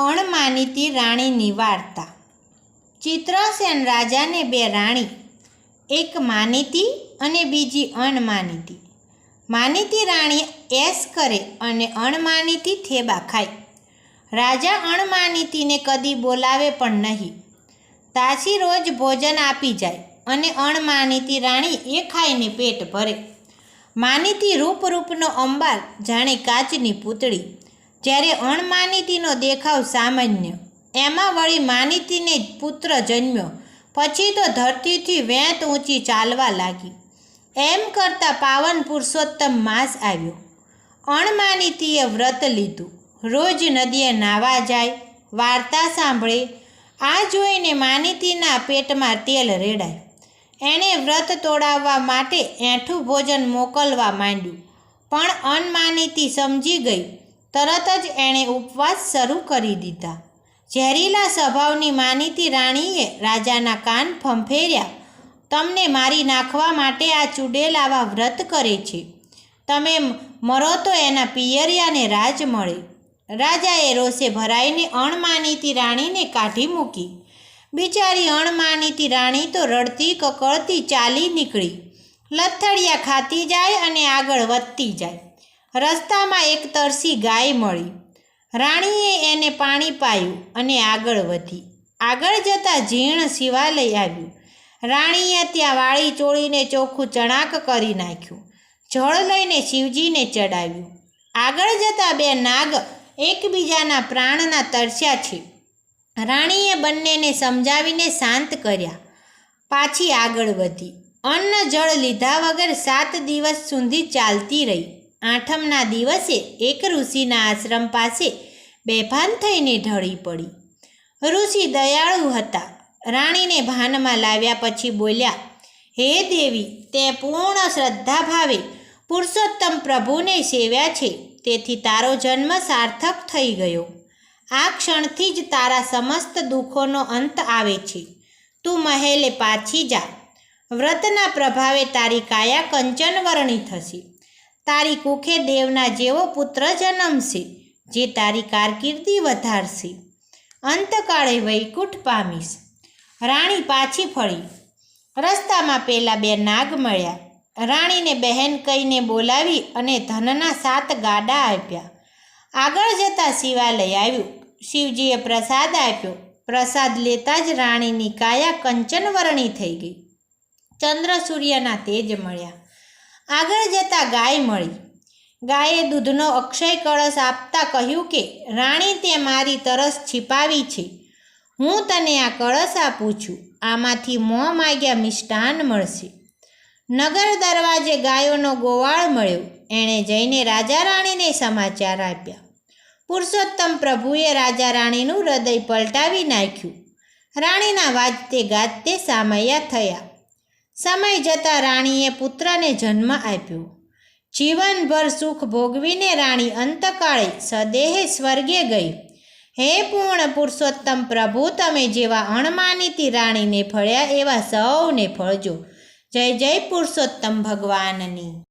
અણમાનીતી રાણીની વાર્તા। ચિત્રસેન રાજાને બે રાણી, એક માનીતી અને બીજી અણમાનીતી। માનીતી રાણી એશ કરે અને અણમાનીતી થેબા ખાય। રાજા અણમાનીતીને કદી બોલાવે પણ નહીં, તાછી રોજ ભોજન આપી જાય અને અણમાનીતી રાણી એ ખાઈને પેટ ભરે। માનીતી રૂપનો અંબાર, જાણે કાચની પૂતળી, જ્યારે અણમાનીતીનો દેખાવ સામાન્ય। એમાં વળી માનીતીને જ પુત્ર જન્મ્યો, પછી તો ધરતીથી વેંત ઊંચી ચાલવા લાગી। એમ કરતાં પાવન પુરુષોત્તમ માસ આવ્યો। અણમાનીતીએ વ્રત લીધું, રોજ નદીએ નાહવા જાય, વાર્તા સાંભળે। આ જોઈને માનીતીના પેટમાં તેલ રેડાય। એણે વ્રત તોડાવવા માટે એઠું ભોજન મોકલવા માંડ્યું, પણ અણમાનીતી સમજી ગઈ। તરત જ એણે ઉપવાસ શરૂ કરી દીધા। ઝેરીલા સ્વભાવની માનીતી રાણીએ રાજાના કાન ફંફેર્યા। તમને મારી નાખવા માટે આ ચૂડેલ આવા વ્રત કરે છે, તમે મરો તો એના પિયરિયાને રાજ મળે। રાજાએ રોષે ભરાઈને અણમાનીતી રાણીને કાઢી મૂકી। બિચારી અણમાનીતી રાણી તો રડતી કકળતી ચાલી નીકળી, લથડિયા ખાતી જાય અને આગળ વધતી જાય। રસ્તામાં એક તરસી ગાય મળી। રાણીએ એને પાણી પાયું અને આગળ વધી। આગળ જતાં જીર્ણ શિવાલય આવ્યું। રાણીએ ત્યાં વાળી ચોળીને ચોખ્ખું ચણાક કરી નાખ્યું, જળ લઈને શિવજીને ચડાવ્યું। આગળ જતાં બે નાગ એકબીજાના પ્રાણના તરસ્યા છે। રાણીએ બંનેને સમજાવીને શાંત કર્યા, પાછી આગળ વધી। અન્ન જળ લીધા વગર 7 દિવસ સુધી ચાલતી રહી। આઠમના દિવસે એક ઋષિના આશ્રમ પાસે બેભાન થઈને ઢળી પડી। ઋષિ દયાળુ હતા। રાણીને ભાનમાં લાવ્યા પછી બોલ્યા, હે દેવી, તે પૂર્ણ શ્રદ્ધા ભાવે પુરુષોત્તમ પ્રભુને સેવ્યા છે, તેથી તારો જન્મ સાર્થક થઈ ગયો। આ ક્ષણથી જ તારા સમસ્ત દુઃખોનો અંત આવે છે। તું મહેલે પાછી જા। વ્રતના પ્રભાવે તારી કાયા કંચનવર્ણી થશે। તારી કુખે દેવના જેવો પુત્ર જન્મશે, જે તારી કારકિર્દી વધારશે। અંતકાળે વૈકુંઠ પામીશ। રાણી પાછી ફળી। રસ્તામાં પેલા બે નાગ મળ્યા। રાણીને બહેન કહીને બોલાવી અને ધનના 7 ગાડા આપ્યા। આગળ જતાં શિવાલય આવ્યું। શિવજીએ પ્રસાદ આપ્યો। પ્રસાદ લેતા જ રાણીની કાયા કંચનવર્ણી થઈ ગઈ। ચંદ્ર સૂર્યના તેજ મળ્યા। આગળ જતાં ગાય મળી। ગાયે દૂધનો અક્ષય કળશ આપતા કહ્યું કે, રાણી, તે મારી તરસ छिपाવી છે, હું તને આ કળશ આપું છું। આમાંથી મોં માગ્યા મિષ્ટાન મળશે। નગર દરવાજે ગાયોનો ગોવાળ મળ્યો। એણે જઈને રાજા રાણીને સમાચાર આપ્યા। પુરુષોત્તમ પ્રભુએ રાજા રાણીનું હૃદય પલટાવી નાખ્યું। રાણીના વાજતે ગાજતે સામૈયા થયા। સમય જતાં રાણીએ પુત્રને જન્મ આપ્યો। જીવનભર સુખ ભોગવીને રાણી અંતકાળે સદેહે સ્વર્ગે ગઈ। હે પૂર્ણ પુરુષોત્તમ પ્રભુ, તમે જેવા અણમાનીતી રાણીને ફળ્યા એવા સૌને ફળજો। જય જય પુરુષોત્તમ ભગવાનની।